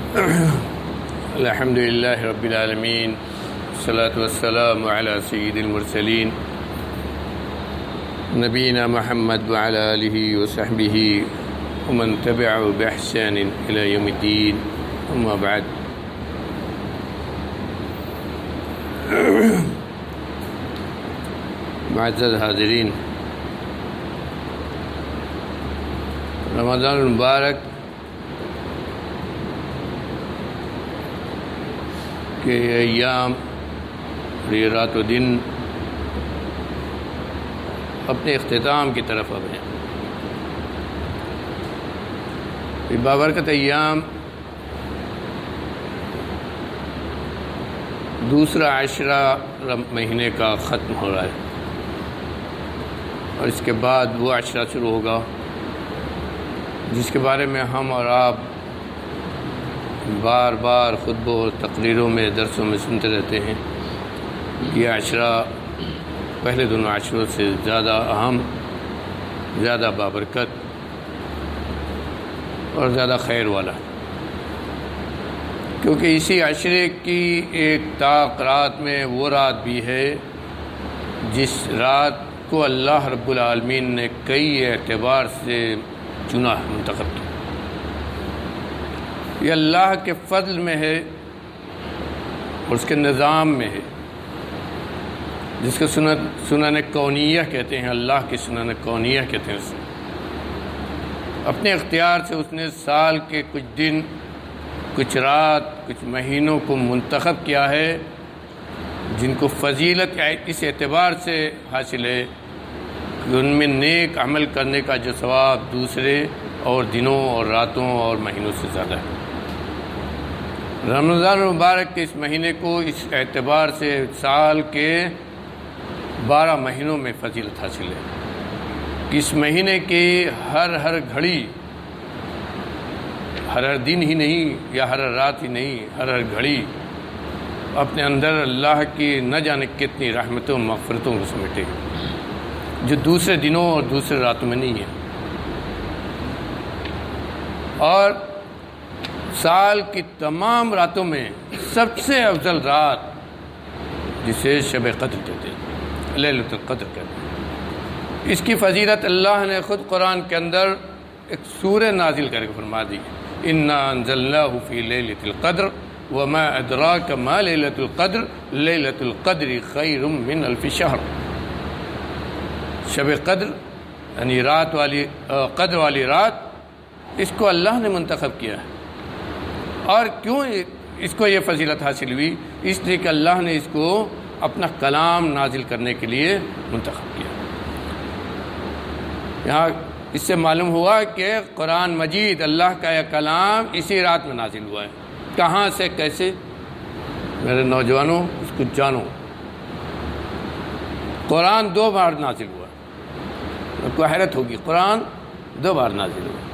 الحمد لله رب العالمين والصلاة والسلام على سيد المرسلين نبينا محمد وعلى آله وصحبه ومن تبعه بإحسان إلى يوم الدين. أما بعد، معزز حاضرین، رمضان المبارک کے ایام، یہ رات و دن اپنے اختتام کی طرف اب ہیں. یہ بابرکت ایام دوسرا عشرہ مہینے کا ختم ہو رہا ہے، اور اس کے بعد وہ عشرہ شروع ہوگا جس کے بارے میں ہم اور آپ بار بار خطبوں اور تقریروں میں، درسوں میں سنتے رہتے ہیں. یہ عشرہ پہلے دونوں عشروں سے زیادہ اہم، زیادہ بابرکت اور زیادہ خیر والا، کیونکہ اسی عشرے کی ایک طاق رات میں وہ رات بھی ہے جس رات کو اللہ رب العالمین نے کئی اعتبار سے چنا ہے، منتخب کیا. یہ اللہ کے فضل میں ہے اور اس کے نظام میں ہے، جس کو سنن کونیہ کہتے ہیں. اللہ کی سنن کونیہ کہتے ہیں. اسے اپنے اختیار سے اس نے سال کے کچھ دن، کچھ رات، کچھ مہینوں کو منتخب کیا ہے جن کو فضیلت اس اعتبار سے حاصل ہے کہ ان میں نیک عمل کرنے کا جو ثواب دوسرے اور دنوں اور راتوں اور مہینوں سے زیادہ ہے. رمضان المبارک کے اس مہینے کو اس اعتبار سے سال کے 12 مہینوں میں فضیلت حاصل ہے کہ اس مہینے کی ہر گھڑی، ہر دن ہی نہیں یا ہر رات ہی نہیں، ہر گھڑی اپنے اندر اللہ کی نہ جانے کتنی رحمتوں مغفرتوں کو سمیٹے، جو دوسرے دنوں اور دوسرے راتوں میں نہیں ہے. اور سال کی تمام راتوں میں سب سے افضل رات جسے شب قدر کہتے ہیں، لیلۃ القدر کہتے ہیں، اس کی فضیلت اللہ نے خود قرآن کے اندر ایک سورہ نازل کر کے فرما دی. انا انزلناہ فی لیلۃ القدر وما ادراک ما لیلۃ القدر لیلۃ القدر خیر من الف شہر. شب قدر یعنی رات والی، قدر والی رات، اس کو اللہ نے منتخب کیا ہے. اور کیوں اس کو یہ فضیلت حاصل ہوئی؟ اس لیے کہ اللہ نے اس کو اپنا کلام نازل کرنے کے لیے منتخب کیا. یہاں اس سے معلوم ہوا کہ قرآن مجید، اللہ کا یہ کلام اسی رات میں نازل ہوا ہے. کہاں سے، کیسے؟ میرے نوجوانوں اس کو جانو. قرآن 2 بار نازل ہوا، آپ کو حیرت ہوگی. قرآن 2 بار نازل ہوا.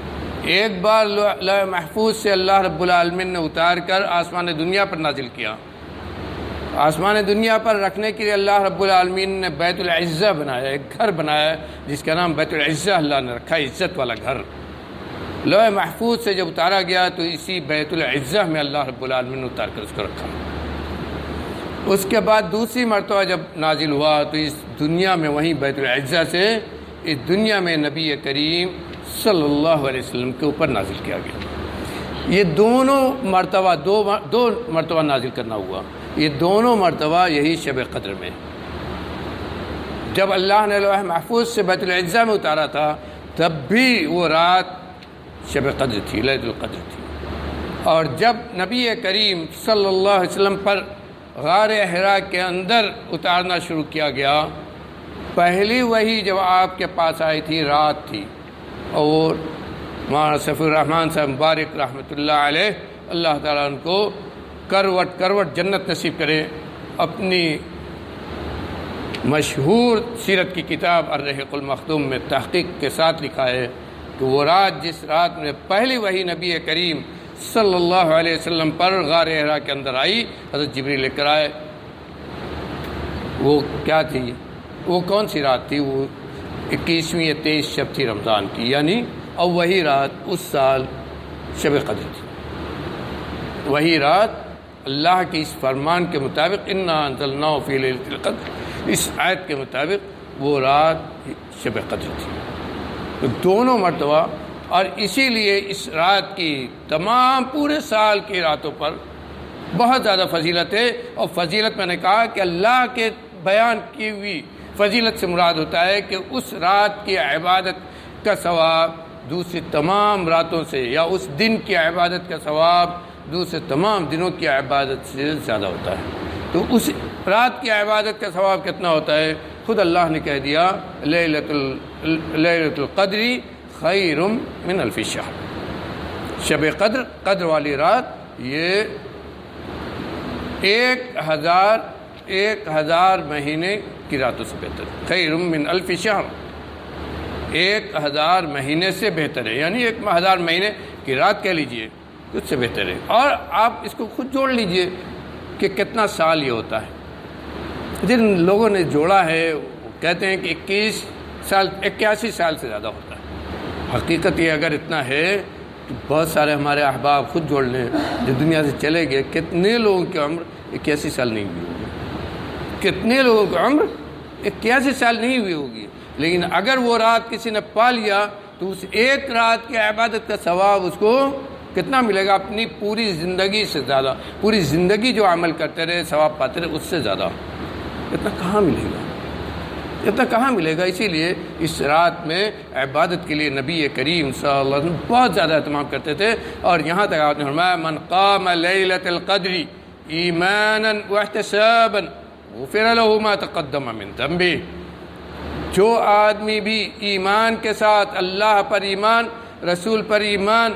ایک بار لوح محفوظ سے اللہ رب العالمین نے اتار کر آسمان دنیا پر نازل کیا. آسمان دنیا پر رکھنے کے لیے اللہ رب العالمین نے بیت العزہ بنایا، ایک گھر بنایا جس کا نام بیت العزہ اللہ نے رکھا، عزت والا گھر. لوح محفوظ سے جب اتارا گیا تو اسی بیت العزہ میں اللہ رب العالمین نے اتار کر اس کو رکھا. اس کے بعد دوسری مرتبہ جب نازل ہوا تو اس دنیا میں، وہیں بیت العزہ سے اس دنیا میں نبی کریم صلی اللہ علیہ وسلم کے اوپر نازل کیا گیا. یہ دونوں مرتبہ، دو مرتبہ نازل کرنا ہوا. یہ دونوں مرتبہ یہی شب قدر میں. جب اللہ نے لوح محفوظ سے بیت العزہ میں اتارا تھا تب بھی وہ رات شب قدر تھی، لیلۃ القدر تھی. اور جب نبی کریم صلی اللہ علیہ وسلم پر غار حرا کے اندر اتارنا شروع کیا گیا، پہلی وہی جب آپ کے پاس آئی تھی رات تھی. اور مولانا صفی الرحمن صاحب مبارک رحمۃ اللہ علیہ، اللہ تعالیٰ ان کو کروٹ جنت نصیب کرے، اپنی مشہور سیرت کی کتاب الرحیق المختوم میں تحقیق کے ساتھ لکھا ہے کہ وہ رات، جس رات میں پہلی وحی نبی کریم صلی اللہ علیہ وسلم پر غار حرا کے اندر آئی، حضرت جبریل لے کر آئے، وہ کیا تھی؟ وہ کون سی رات تھی؟ وہ 21ویں یا 23 شب تھی رمضان کی، یعنی اور وہی رات اس سال شب قدر تھی. وہی رات اللہ کے اس فرمان کے مطابق انا انزلناہ فی لیلۃ القدر، اس آیت کے مطابق وہ رات شب قدر تھی، تو دونوں مرتبہ۔ اور اسی لیے اس رات کی تمام پورے سال کی راتوں پر بہت زیادہ فضیلت ہے، اور فضیلت میں نے کہا کہ اللہ کے بیان کی ہوئی فضیلت سے مراد ہوتا ہے کہ اس رات کی عبادت کا ثواب دوسری تمام راتوں سے، یا اس دن کی عبادت کا ثواب دوسرے تمام دنوں کی عبادت سے زیادہ ہوتا ہے۔ تو اس رات کی عبادت کا ثواب کتنا ہوتا ہے؟ خود اللہ نے کہہ دیا لیلۃ القدر خیر من الف شہر، شب قدر، قدر والی رات، یہ 1000 مہینے کی راتوں سے بہتر ہے۔ خیر من الف شہر، 1000 مہینے سے بہتر ہے، یعنی 1000 مہینے کی رات کہہ لیجئے، اس سے بہتر ہے۔ اور آپ اس کو خود جوڑ لیجئے کہ کتنا سال یہ ہوتا ہے۔ جن لوگوں نے جوڑا ہے وہ کہتے ہیں کہ 81 سال سے زیادہ ہوتا ہے۔ حقیقت یہ اگر اتنا ہے تو بہت سارے ہمارے احباب خود جوڑ لیں جو دنیا سے چلے گئے، کتنے لوگوں کی عمر 81 سال نہیں ہوئی ہوگی، کتنے لوگوں کی عمر 81 سال نہیں ہوئی ہوگی۔ لیکن اگر وہ رات کسی نے پا لیا تو اس ایک رات کی عبادت کا ثواب اس کو کتنا ملے گا؟ اپنی پوری زندگی سے زیادہ، پوری زندگی جو عمل کرتے رہے ثواب پاتے رہے، اس سے زیادہ۔ اتنا کہاں ملے گا؟ اتنا کہاں ملے گا؟ اسی لیے اس رات میں عبادت کے لیے نبی کریم صلی اللہ علیہ وسلم بہت زیادہ اہتمام کرتے تھے، اور یہاں تک آپ نے فرمایا من قام لیلۃ القدر ایمانا واحتسابا غفر له ما تقدم من ذنبه، جو آدمی بھی ایمان کے ساتھ، اللہ پر ایمان، رسول پر ایمان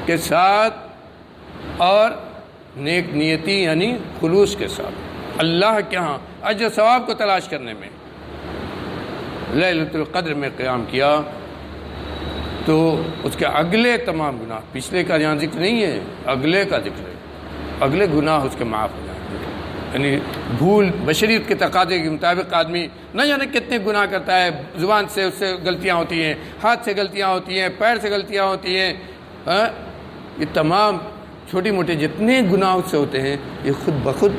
کے ساتھ، اور نیک نیتی یعنی خلوص کے ساتھ اللہ کے ہاں اجر ثواب کو تلاش کرنے میں لیلۃ القدر میں قیام کیا، تو اس کے اگلے تمام گناہ، پچھلے کا یہاں ذکر نہیں ہے، اگلے کا ذکر ہے، اگلے گناہ اس کے معاف ہو جائیں گے۔ یعنی بھول، بشریت کے تقاضے کے مطابق آدمی نہ جانے کتنے گناہ کرتا ہے، زبان سے اس سے غلطیاں ہوتی ہیں، ہاتھ سے غلطیاں ہوتی ہیں، پیر سے غلطیاں ہوتی ہیں، یہ تمام چھوٹی موٹے جتنے گناہ اس سے ہوتے ہیں یہ خود بخود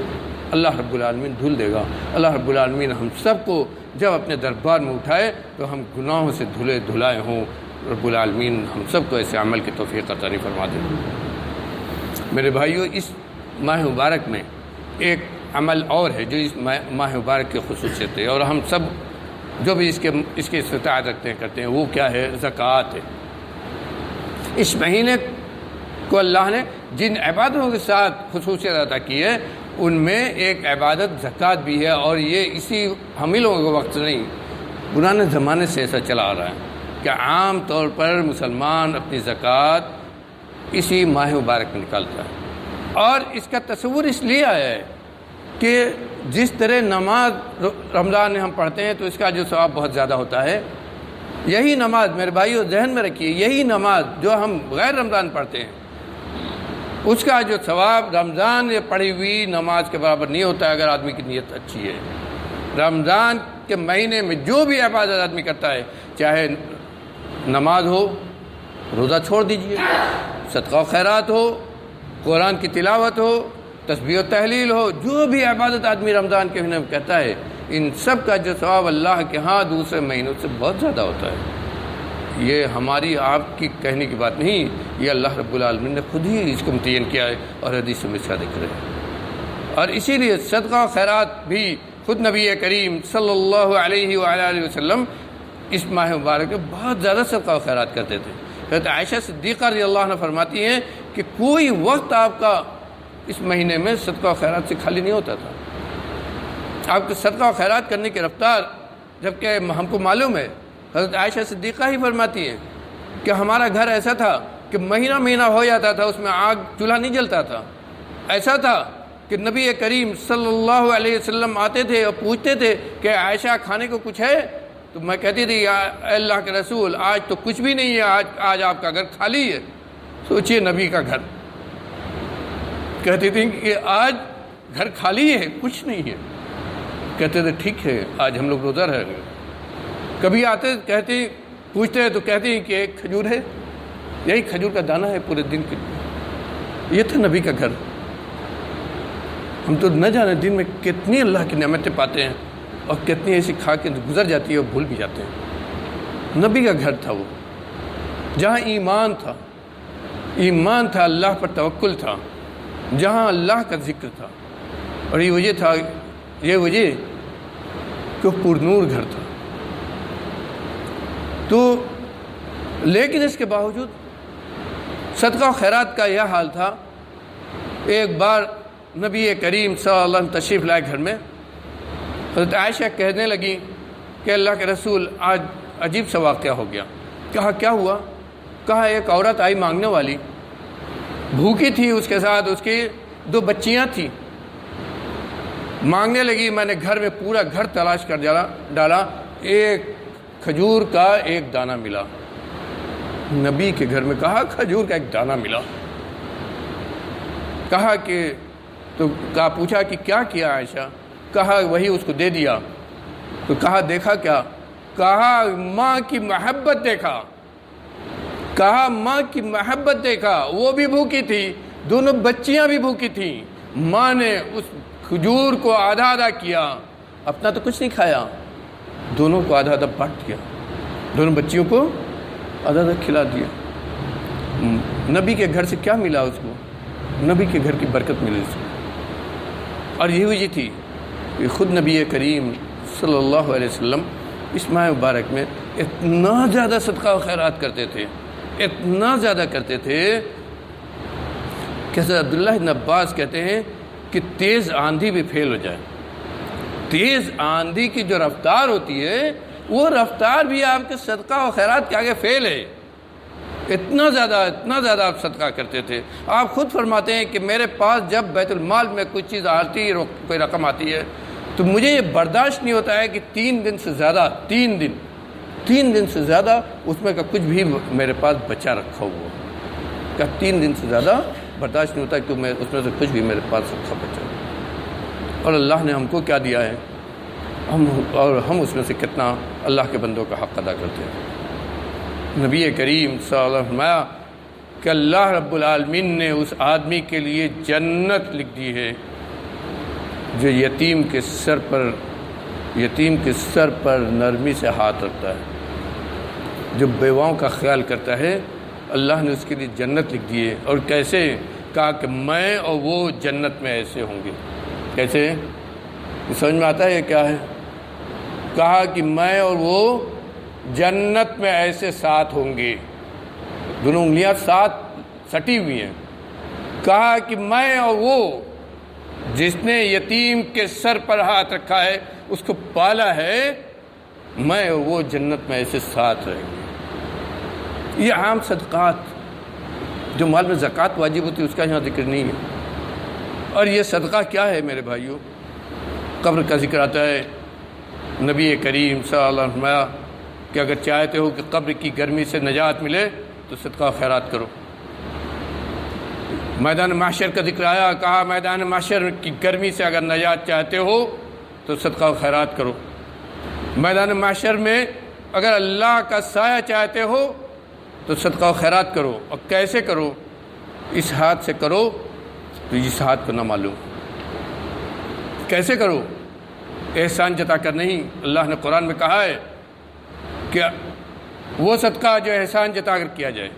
اللہ رب العالمین دھل دے گا۔ اللہ رب العالمین ہم سب کو جب اپنے دربار میں اٹھائے تو ہم گناہوں سے دھلے دھلائے ہوں۔ رب العالمین ہم سب کو ایسے عمل کی توفیق عطا فرما دے۔ میرے بھائیو، اس ماہ مبارک میں ایک عمل اور ہے جو اس ماہ مبارک کی خصوصیت ہے، اور ہم سب جو بھی اس کی استطاعت رکھتے ہیں کرتے ہیں، وہ کیا ہے؟ زکوٰۃ ہے۔ اس مہینے کو اللہ نے جن عبادتوں کے ساتھ خصوصیت عطا کی ہے ان میں ایک عبادت زکوٰۃ بھی ہے، اور یہ اسی ہم ہی لوگوں کے وقت نہیں، پرانے زمانے سے ایسا چلا آ رہا ہے کہ عام طور پر مسلمان اپنی زکوٰۃ اسی ماہ مبارک میں نکالتا ہے۔ اور اس کا تصور اس لیے آیا ہے کہ جس طرح نماز رمضان میں ہم پڑھتے ہیں تو اس کا جو ثواب بہت زیادہ ہوتا ہے، یہی نماز میرے بھائیو ذہن میں رکھیے، یہی نماز جو ہم غیر رمضان پڑھتے ہیں اس کا جو ثواب رمضان میں پڑھی ہوئی نماز کے برابر نہیں ہوتا ہے اگر آدمی کی نیت اچھی ہے۔ رمضان کے مہینے میں جو بھی عبادت آدمی کرتا ہے، چاہے نماز ہو، روزہ چھوڑ دیجئے، صدقہ و خیرات ہو، قرآن کی تلاوت ہو، تسبیح و تحلیل ہو، جو بھی عبادت آدمی رمضان کے مہینے میں کرتا ہے، ان سب کا جو ثواب اللہ کے ہاں دوسرے مہینوں سے بہت زیادہ ہوتا ہے۔ یہ ہماری آپ کی کہنے کی بات نہیں، یہ اللہ رب العالمین نے خود ہی اس کو متعین کیا ہے اور حدیث میں اس کا ذکر ہے۔ اور اسی لیے صدقہ و خیرات بھی خود نبی کریم صلی اللہ علیہ وآلہ وسلم اس ماہ مبارک میں بہت زیادہ صدقہ و خیرات کرتے تھے۔ حضرت عائشہ صدیقہ رضی اللہ عنہ فرماتی ہیں کہ کوئی وقت آپ کا اس مہینے میں صدقہ و خیرات سے خالی نہیں ہوتا تھا۔ آپ کے صدقہ و خیرات کرنے کی رفتار جبکہ ہم کو معلوم ہے، حضرت عائشہ صدیقہ ہی فرماتی ہیں کہ ہمارا گھر ایسا تھا کہ مہینہ مہینہ ہو جاتا تھا، اس میں آگ چولہا نہیں جلتا تھا۔ ایسا تھا کہ نبی کریم صلی اللہ علیہ وسلم آتے تھے اور پوچھتے تھے کہ عائشہ کھانے کو کچھ ہے؟ تو میں کہتی تھی یا اللہ کے رسول آج تو کچھ بھی نہیں ہے، آج آپ کا گھر خالی ہے۔ سوچئے نبی کا گھر، کہتی تھی کہ آج گھر خالی ہے، کچھ نہیں ہے۔ کہتے تھے ٹھیک ہے آج ہم لوگ روزہ رہیں گے۔ کبھی آتے کہتے پوچھتے تو کہتے ہیں کہ ایک کھجور ہے، یہی کھجور کا دانہ ہے پورے دن کے لیے۔ یہ تھا نبی کا گھر. ہم تو نہ جانے دن میں کتنی اللہ کی نعمتیں پاتے ہیں اور کتنی ایسی کھا کے گزر جاتی ہے اور بھول بھی جاتے ہیں. نبی کا گھر تھا وہ، جہاں ایمان تھا، اللہ پر توکل تھا، جہاں اللہ کا ذکر تھا. اور یہ وجہ کہ پر نور گھر تھا. تو لیکن اس کے باوجود صدقہ و خیرات کا یہ حال تھا. ایک بار نبی کریم صلی اللہ علیہ وسلم تشریف لائے گھر میں. حضرت عائشہ کہنے لگی کہ اللہ کے رسول آج عجیب سا واقعہ ہو گیا. کہا کیا ہوا؟ کہا ایک عورت آئی مانگنے والی، بھوکی تھی، اس کے ساتھ اس کی 2 بچیاں تھیں. مانگنے لگی، میں نے گھر میں پورا گھر تلاش کر ڈالا، ایک کھجور کا ایک دانہ ملا. نبی کے گھر میں کہا کھجور کا ایک دانہ ملا. کہا کہ تو پوچھا کہ کیا کیا عائشہ؟ کہا وہی اس کو دے دیا. تو کہا دیکھا کیا؟ کہا ماں کی محبت دیکھا. کہا ماں کی محبت دیکھا. وہ بھی بھوکی تھی، دونوں بچیاں بھی بھوکی تھیں. ماں نے اس کھجور کو آدھا آدھا کیا، اپنا تو کچھ نہیں کھایا، دونوں کو آدھا آدھا بانٹ دیا، دونوں بچیوں کو آدھا آدھا کھلا دیا. نبی کے گھر سے کیا ملا اس کو؟ نبی کے گھر کی برکت ملی اس کو. اور یہ وجہ تھی کہ خود نبی کریم صلی اللہ علیہ وسلم اس ماہ مبارک میں اتنا زیادہ صدقہ و خیرات کرتے تھے، اتنا زیادہ کرتے تھے کہ حضرت عبداللہ بن عباس کہتے ہیں کہ تیز آندھی بھی فیل ہو جائے. تیز آندھی کی جو رفتار ہوتی ہے وہ رفتار بھی آپ کے صدقہ و خیرات کے آگے فیل ہے. اتنا زیادہ آپ صدقہ کرتے تھے. آپ خود فرماتے ہیں کہ میرے پاس جب بیت المال میں کوئی چیز آتی ہے، کوئی رقم آتی ہے، تو مجھے یہ برداشت نہیں ہوتا ہے کہ 3 دن سے زیادہ اس میں کا کچھ بھی میرے پاس بچا رکھا ہوا. کہ 3 دن سے زیادہ برداشت نہیں ہوتا کہ میں اس میں سے کچھ بھی میرے پاس رکھا بچا. اور اللہ نے ہم کو کیا دیا ہے، ہم اس میں سے کتنا اللہ کے بندوں کا حق ادا کرتے ہیں. نبی کریم صلی اللہ علیہ وسلم کہ اللہ رب العالمین نے اس آدمی کے لیے جنت لکھ دی ہے جو یتیم کے سر پر نرمی سے ہاتھ رکھتا ہے، جو بیواؤں کا خیال کرتا ہے. اللہ نے اس کے لیے جنت لکھ دی ہے. اور کیسے؟ کہا کہ میں اور وہ جنت میں ایسے ہوں گے. کیسے؟ سمجھ میں آتا ہے یہ کیا ہے؟ کہا کہ میں اور وہ جنت میں ایسے ساتھ ہوں گے، دونوں انگلیاں ساتھ سٹی ہوئی ہیں. کہا کہ میں اور وہ جس نے یتیم کے سر پر ہاتھ رکھا ہے، اس کو پالا ہے، میں اور وہ جنت میں ایسے ساتھ رہیں گے. یہ عام صدقات جو مال میں زکوٰۃ واجب ہوتی ہے اس کا یہاں ذکر نہیں ہے. اور یہ صدقہ کیا ہے میرے بھائیوں؟ قبر کا ذکر آتا ہے. نبی کریم صلی اللہ علیہ وسلم کہ اگر چاہتے ہو کہ قبر کی گرمی سے نجات ملے تو صدقہ و خیرات کرو. میدان محشر کا ذکر آیا، کہا میدان محشر کی گرمی سے اگر نجات چاہتے ہو تو صدقہ و خیرات کرو. میدان محشر میں اگر اللہ کا سایہ چاہتے ہو تو صدقہ و خیرات کرو. اور کیسے کرو؟ اس ہاتھ سے کرو تو اس ہاتھ کو نہ معلوم. کیسے کرو؟ احسان جتا کر نہیں. اللہ نے قرآن میں کہا ہے کہ وہ صدقہ جو احسان جتا کر کیا جائے،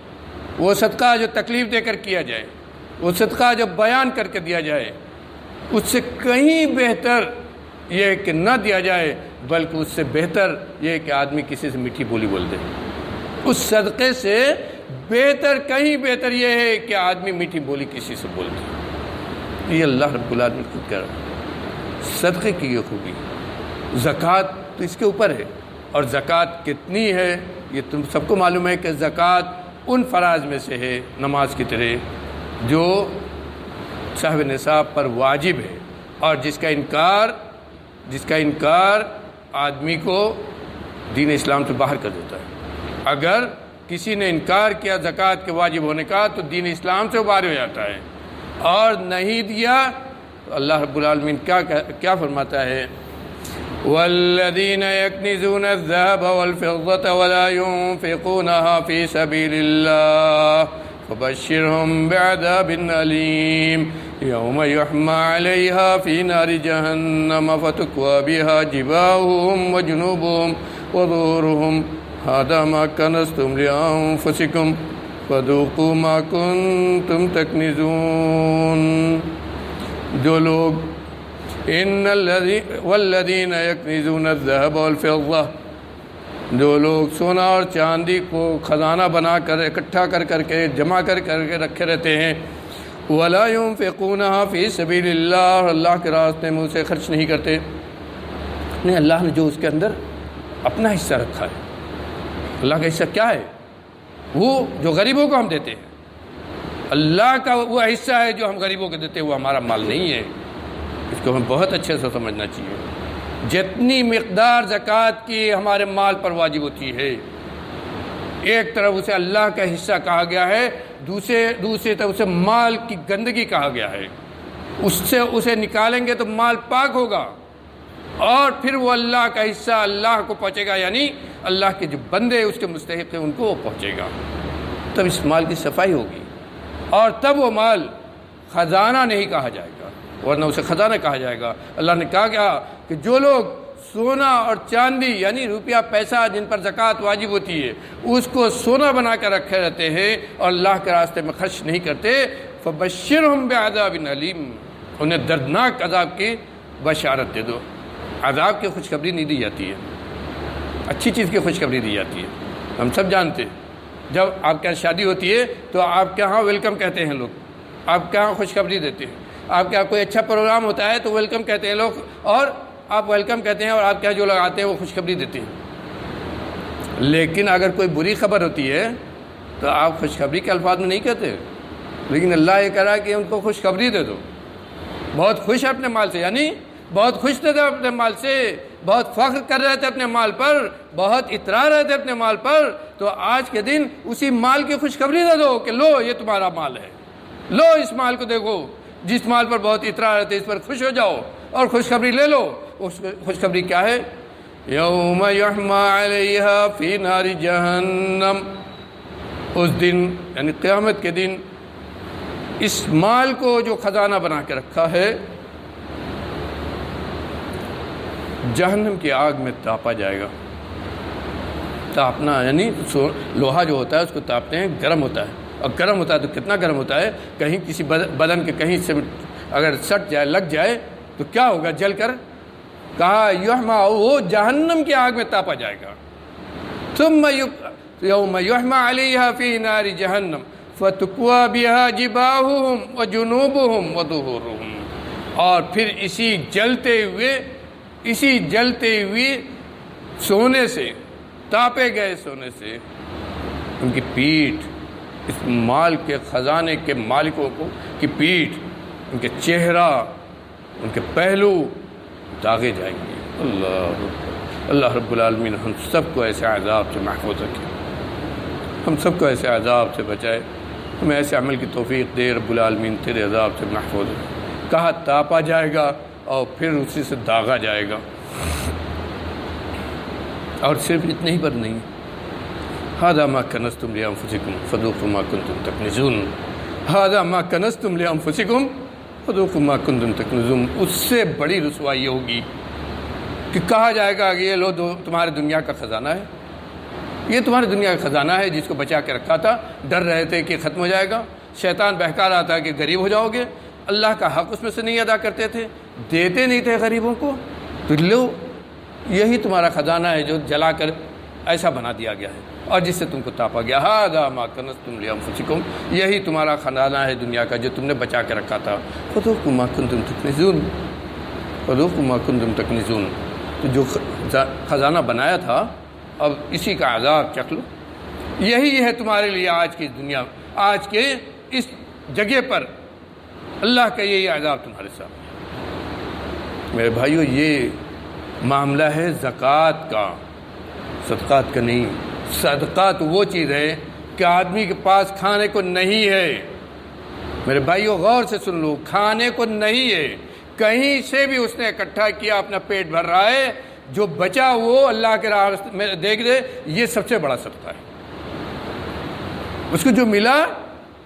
وہ صدقہ جو تکلیف دے کر کیا جائے، وہ صدقہ جو بیان کر کے دیا جائے، اس سے کہیں بہتر یہ کہ نہ دیا جائے، بلکہ اس سے بہتر یہ کہ آدمی کسی سے میٹھی بولی بول دے. اس صدقے سے بہتر، کہیں بہتر یہ ہے کہ آدمی میٹھی بولی کسی سے بول دے. یہ اللہ رب العالمین خود کہہ رہا ہے. صدقے کی یہ خوبی. زکوٰۃ تو اس کے اوپر ہے. اور زکوٰۃ کتنی ہے یہ تم سب کو معلوم ہے کہ زکوٰۃ ان فرائض میں سے ہے نماز کی طرح جو صاحب نصاب پر واجب ہے، اور جس کا انکار آدمی کو دین اسلام سے باہر کر دیتا ہے. اگر کسی نے انکار کیا زکوٰۃ کے واجب ہونے کا تو دین اسلام سے باہر ہو جاتا ہے. اور نہیں دیا تو اللہ رب العالمین کیا فرماتا ہے؟ والذین یکنزون الذهب والفضة ولا ينفقونها في سبيل الله فبشرهم بعذاب أليم يوم يحمى عليها في نار جهنم فتكوى بها جباههم وجنوبهم وظهورهم هذا ما كنزتم لأنفسكم فذوقوا ما كنتم تكنزون. جو لوگ والذین یکنزون الذهب والفضة، جو لوگ سونا اور چاندی کو خزانہ بنا کر اکٹھا کر کے جمع کر کے رکھے رہتے ہیں، ولا ينفقونها فی سبیل اللہ، اور اللہ کے راستے میں اسے خرچ نہیں کرتے. نہیں، اللہ نے جو اس کے اندر اپنا حصہ رکھا ہے. اللہ کا حصہ کیا ہے؟ وہ جو غریبوں کو ہم دیتے ہیں. اللہ کا وہ حصہ ہے جو ہم غریبوں کو دیتے ہیں، وہ ہمارا مال نہیں ہے. اس کو ہمیں بہت اچھے سے سمجھنا چاہیے. جتنی مقدار زکوٰۃ کی ہمارے مال پر واجب ہوتی ہے، ایک طرف اسے اللہ کا حصہ کہا گیا ہے، دوسری طرف اسے مال کی گندگی کہا گیا ہے. اسے نکالیں گے تو مال پاک ہوگا، اور پھر وہ اللہ کا حصہ اللہ کو پہنچے گا، یعنی اللہ کے جو بندے اس کے مستحق ہیں ان کو وہ پہنچے گا. تب اس مال کی صفائی ہوگی، اور تب وہ مال خزانہ نہیں کہا جائے گا، ورنہ اسے خزانہ کہا جائے گا. اللہ نے کہا کہ جو لوگ سونا اور چاندی یعنی روپیہ پیسہ جن پر زکوٰۃ واجب ہوتی ہے اس کو سونا بنا کر رکھے رہتے ہیں اور اللہ کے راستے میں خرچ نہیں کرتے، فبشرہم بعذاب علیم، انہیں دردناک عذاب کی بشارت دے دو. عذاب کی خوشخبری نہیں دی جاتی ہے، اچھی چیز کی خوشخبری دی جاتی ہے. ہم سب جانتے ہیں جب آپ کے یہاں شادی ہوتی ہے تو آپ کے یہاں ویلکم کہتے ہیں لوگ، آپ کے یہاں خوشخبری دیتے ہیں. آپ کے یہاں کوئی اچھا پروگرام ہوتا ہے تو ویلکم کہتے ہیں لوگ، اور آپ ویلکم کہتے ہیں، اور آپ کے یہاں جو لوگ آتے ہیں وہ خوشخبری دیتے ہیں. لیکن اگر کوئی بری خبر ہوتی ہے تو آپ خوشخبری کے الفاظ میں نہیں کہتے، لیکن اللہ یہ کہہ رہا ہے کہ ان کو خوشخبری دے دو. بہت خوش ہے اپنے مال سے، یعنی بہت خوش تھے اپنے مال سے، بہت فخر کر رہے تھے اپنے مال پر، بہت اترا رہے تھے اپنے مال پر، تو آج کے دن اسی مال کی خوشخبری دے دو کہ لو یہ تمہارا مال ہے، لو اس مال کو دیکھو، جس مال پر بہت اترا رہے تھے اس پر خوش ہو جاؤ اور خوشخبری لے لو. اس خوشخبری کیا ہے؟ یوم یحمى علیہا فی نار جہنم. اس دن یعنی قیامت کے دن اس مال کو جو خزانہ بنا کے رکھا ہے جہنم کی آگ میں تاپا جائے گا. تاپنا یعنی لوہا جو ہوتا ہے اس کو تاپتے ہیں، گرم ہوتا ہے، اور گرم ہوتا ہے تو کتنا گرم ہوتا ہے، کہیں کسی بدن کے کہیں سے اگر سٹ جائے لگ جائے تو کیا ہوگا، جل کر. کہا یحمى، وہ جہنم کی آگ میں تاپا جائے گا. ثم یوم یحمى علیہا فی نار جہنم فتکوى بها جباہهم وجنوبهم وظہورهم. اور پھر اسی جلتے ہوئے سونے سے، تاپے گئے سونے سے ان کی پیٹھ، اس مال کے خزانے کے مالکوں کی پیٹھ، ان کے چہرہ، ان کے پہلو داغے جائیں گے. اللہ رب العالمین ہم سب کو ایسے عذاب سے محفوظ رکھے، ہم سب کو ایسے عذاب سے بچائے، ہمیں ایسے عمل کی توفیق دے رب العالمین، تیرے عذاب سے محفوظ رکھے. کہا تاپا جائے گا اور پھر اسی سے داغا جائے گا. اور صرف اتنے ہی پر نہیں، هذا ما كنزتم لأنفسكم فذوقوا ما كنتم تكنزون. هذا ما كنزتم لأنفسكم فذوقوا ما كنتم تكنزون. اس سے بڑی رسوائی یہ ہوگی کہ کہا جائے گا کہ یہ لو تمہارے دنیا کا خزانہ ہے، یہ تمہاری دنیا کا خزانہ ہے جس کو بچا کے رکھا تھا، ڈر رہے تھے کہ ختم ہو جائے گا، شیطان بہکا رہا تھا کہ غریب ہو جاؤ گے، اللہ کا حق اس میں سے نہیں ادا کرتے تھے، دیتے نہیں تھے غریبوں کو، تو لو یہی تمہارا خزانہ ہے جو جلا کر ایسا بنا دیا گیا ہے اور جس سے تم کو تاپا گیا. هذا ما كنزتم لأنفسكم، یہی تمہارا خزانہ ہے دنیا کا جو تم نے بچا کے رکھا تھا. فذوقوا ما كنتم تكنزون، فذوقوا ما كنتم تكنزون. تو جو خزانہ بنایا تھا اب اسی کا عذاب چکھ لو. یہی ہے تمہارے لیے آج کی دنیا، آج کے اس جگہ پر اللہ کا یہی عذاب تمہارے ساتھ. میرے بھائیو، یہ معاملہ ہے زکوٰۃ کا، صدقات کا نہیں. صدقات وہ چیز ہے کہ آدمی کے پاس کھانے کو نہیں ہے. میرے بھائیو غور سے سن لو، کھانے کو نہیں ہے، کہیں سے بھی اس نے اکٹھا کیا، اپنا پیٹ بھر رہا ہے، جو بچا وہ اللہ کے راہ میں دیکھ دے، یہ سب سے بڑا صدقہ ہے. اس کو جو ملا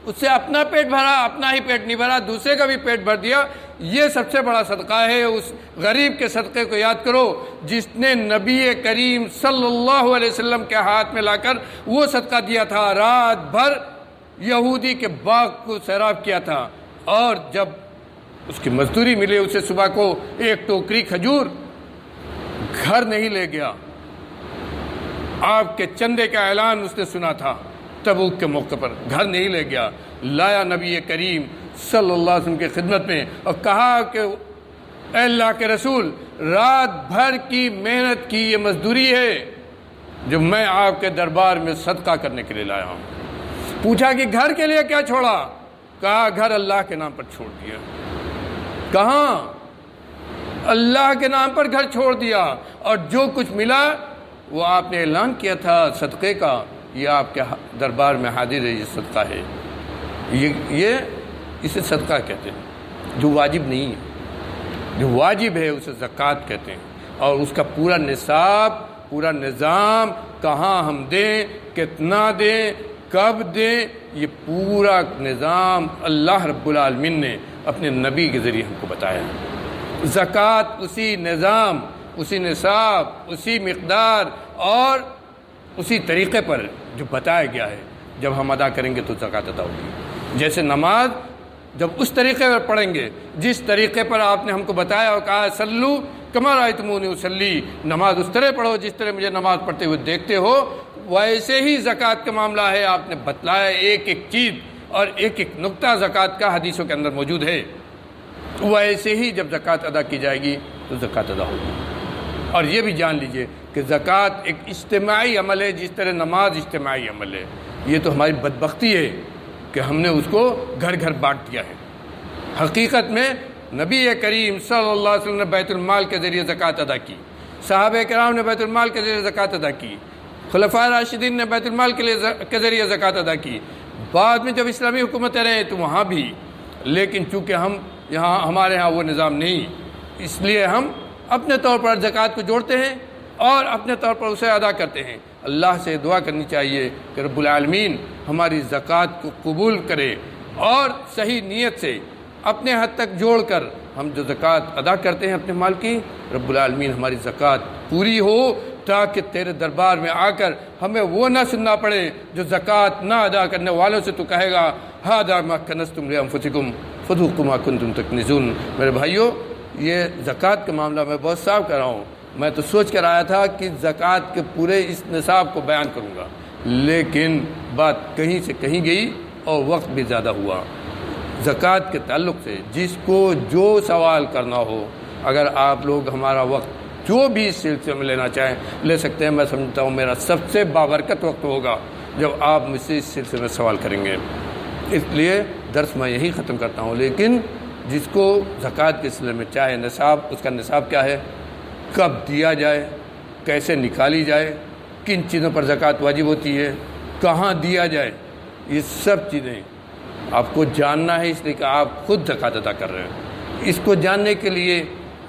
اس سے اپنا پیٹ بھرا، اپنا ہی پیٹ نہیں بھرا، دوسرے کا بھی پیٹ بھر دیا، یہ سب سے بڑا صدقہ ہے۔ اس غریب کے صدقے کو یاد کرو جس نے نبی کریم صلی اللہ علیہ وسلم کے ہاتھ میں لا کر وہ صدقہ دیا تھا، رات بھر یہودی کے باغ کو سیراب کیا تھا، اور جب اس کی مزدوری ملی اسے صبح کو ایک ٹوکری کھجور، گھر نہیں لے گیا۔ آپ کے چندے کا اعلان اس نے سنا تھا تبوک کے موقع پر، گھر نہیں لے گیا، لایا نبی کریم صلی اللہ علیہ وسلم کی خدمت میں اور کہا کہ اے اللہ کے رسول، رات بھر کی محنت کی یہ مزدوری ہے جو میں آپ کے دربار میں صدقہ کرنے کے لیے لایا ہوں۔ پوچھا کہ گھر کے لیے کیا چھوڑا؟ کہا گھر اللہ کے نام پر چھوڑ دیا۔ کہاں؟ اللہ کے نام پر گھر چھوڑ دیا، اور جو کچھ ملا وہ آپ نے اعلان کیا تھا صدقے کا، یہ آپ کے دربار میں حاضر ہے، یہ صدقہ ہے۔ یہ اسے صدقہ کہتے ہیں، جو واجب نہیں ہے۔ جو واجب ہے اسے زکوٰۃ کہتے ہیں، اور اس کا پورا نصاب، پورا نظام، کہاں ہم دیں، کتنا دیں، کب دیں، یہ پورا نظام اللہ رب العالمین نے اپنے نبی کے ذریعے ہم کو بتایا ہے۔ زکوٰۃ اسی نظام، اسی نصاب، اسی مقدار اور اسی طریقے پر جو بتایا گیا ہے، جب ہم ادا کریں گے تو زکوٰۃ ادا ہوگی۔ جیسے نماز جب اس طریقے پر پڑھیں گے جس طریقے پر آپ نے ہم کو بتایا اور کہا سلو کما رأیتمونی اصلی، نماز اس طرح پڑھو جس طرح مجھے نماز پڑھتے ہوئے دیکھتے ہو، ویسے ہی زکوٰۃ کا معاملہ ہے۔ آپ نے بتلایا ایک ایک چیز اور ایک ایک نقطہ زکوٰۃ کا حدیثوں کے اندر موجود ہے، ویسے ہی جب زکوٰۃ ادا کی جائے گی تو زکوٰۃ ادا ہوگی۔ اور یہ بھی جان لیجئے کہ زکوٰۃ ایک اجتماعی عمل ہے، جس طرح نماز اجتماعی عمل ہے۔ یہ تو ہماری بدبختی ہے کہ ہم نے اس کو گھر گھر بانٹ دیا ہے۔ حقیقت میں نبی کریم صلی اللہ علیہ وسلم نے بیت المال کے ذریعے زکوٰۃ ادا کی، صحابہ کرام نے بیت المال کے ذریعے زکوٰۃ ادا کی، خلفاء راشدین نے بیت المال کے ذریعے زکوٰۃ ادا کی، بعد میں جب اسلامی حکومتیں رہے تو وہاں بھی، لیکن چونکہ ہمارے ہاں وہ نظام نہیں، اس لیے ہم اپنے طور پر زکوٰۃ کو جوڑتے ہیں اور اپنے طور پر اسے ادا کرتے ہیں۔ اللہ سے دعا کرنی چاہیے کہ رب العالمین ہماری زکوٰۃ کو قبول کرے، اور صحیح نیت سے اپنے حد تک جوڑ کر ہم جو زکوٰۃ ادا کرتے ہیں اپنے مال کی، رب العالمین ہماری زکوٰۃ پوری ہو، تاکہ تیرے دربار میں آ کر ہمیں وہ نہ سننا پڑے جو زکوٰۃ نہ ادا کرنے والوں سے تو کہے گا ھذا ما کنزتم لانفسکم فذوقوا ما کنتم تکنزون۔ میرے بھائیو، یہ زکوٰۃ کا معاملہ میں بہت صاف کر رہا ہوں۔ میں تو سوچ کر آیا تھا کہ زکوٰۃ کے پورے اس نصاب کو بیان کروں گا، لیکن بات کہیں سے کہیں گئی اور وقت بھی زیادہ ہوا۔ زکوٰۃ کے تعلق سے جس کو جو سوال کرنا ہو، اگر آپ لوگ ہمارا وقت جو بھی اس سلسلے میں لینا چاہیں لے سکتے ہیں۔ میں سمجھتا ہوں میرا سب سے بابرکت وقت ہوگا جب آپ مجھ سے اس سلسلے میں سوال کریں گے۔ اس لیے درس میں یہی ختم کرتا ہوں، لیکن جس کو زکوٰۃ کے سلسلے میں چاہے نصاب، اس کا نصاب کیا ہے، کب دیا جائے، کیسے نکالی جائے، کن چیزوں پر زکوٰۃ واجب ہوتی ہے، کہاں دیا جائے، یہ سب چیزیں آپ کو جاننا ہے، اس لیے کہ آپ خود زکوٰۃ ادا کر رہے ہیں۔ اس کو جاننے کے لیے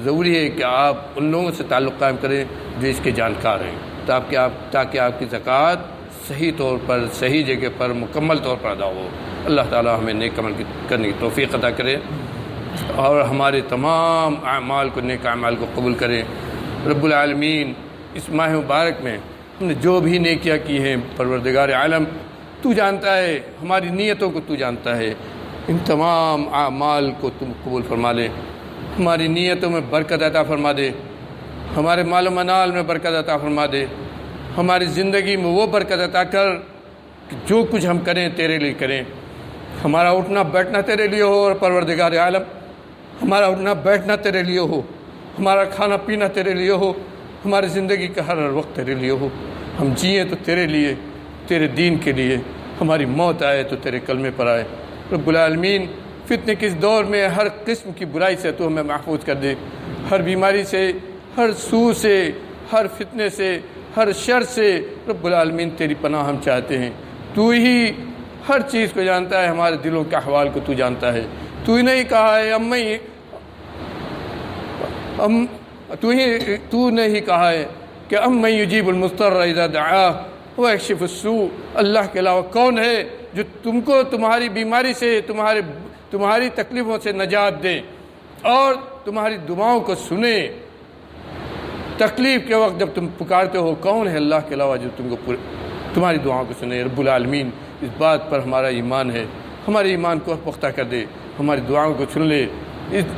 ضروری ہے کہ آپ ان لوگوں سے تعلق قائم کریں جو اس کے جانکار ہیں، تاکہ آپ کی زکوٰۃ صحیح طور پر، صحیح جگہ پر، مکمل طور پر ادا ہو۔ اللہ تعالی ہمیں نیک عمل کرنے کی توفیق عطا کرے اور ہمارے تمام اعمال کو، نیک اعمال کو قبول کرے۔ رب العالمین اس ماہ مبارک میں ہم نے جو بھی نیکیاں کی ہیں، پروردگار عالم تو جانتا ہے، ہماری نیتوں کو تو جانتا ہے، ان تمام اعمال کو تم قبول فرما لے، ہماری نیتوں میں برکت عطا فرما دے، ہمارے مال و منال میں برکت عطا فرما دے، ہماری زندگی میں وہ برکت عطا کر کہ جو کچھ ہم کریں تیرے لیے کریں، ہمارا اٹھنا بیٹھنا تیرے لیے ہو، اور پروردگار عالم ہمارا اٹھنا بیٹھنا تیرے لیے ہو، ہمارا کھانا پینا تیرے لیے ہو، ہماری زندگی کا ہر وقت تیرے لیے ہو، ہم جئیں تو تیرے لیے، تیرے دین کے لیے، ہماری موت آئے تو تیرے کلمے پر آئے۔ رب العالمین فتنے کے اس دور میں ہر قسم کی برائی سے تو ہمیں محفوظ کر دے، ہر بیماری سے، ہر سوء سے، ہر فتنے سے، ہر شر سے۔ رب العالمین تیری پناہ ہم چاہتے ہیں، تو ہی ہر چیز کو جانتا ہے، ہمارے دلوں کے احوال کو تو جانتا ہے۔ تو ہی نہیں کہا ہے تو نے ہی کہا ہے کہ امن یجیب المضطر اذا دعاہ ویکشف السوء، اللہ کے علاوہ کون ہے جو تم کو تمہاری بیماری سے تمہاری تکلیفوں سے نجات دے اور تمہاری دعاؤں کو سنے۔ تکلیف کے وقت جب تم پکارتے ہو کون ہے اللہ کے علاوہ جو تم کو تمہاری دعاؤں کو سنے؟ رب العالمین اس بات پر ہمارا ایمان ہے، ہمارے ایمان کو پختہ کر دے، ہماری دعاؤں کو سن لے۔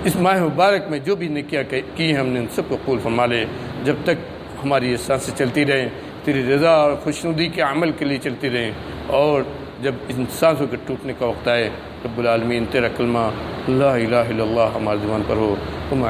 اس ماہ مبارک میں جو بھی نیکیاں کی ہیں ہم نے ان سب کو قبول فرما لے۔ جب تک ہماری یہ سانسیں چلتی رہیں تیری رضا اور خوشنودی کے عمل کے لیے چلتی رہیں، اور جب ان سانسوں کے ٹوٹنے کا وقت آئے رب العالمین تیرا کلمہ لا الہ الا اللہ ہماری زبان پر ہو۔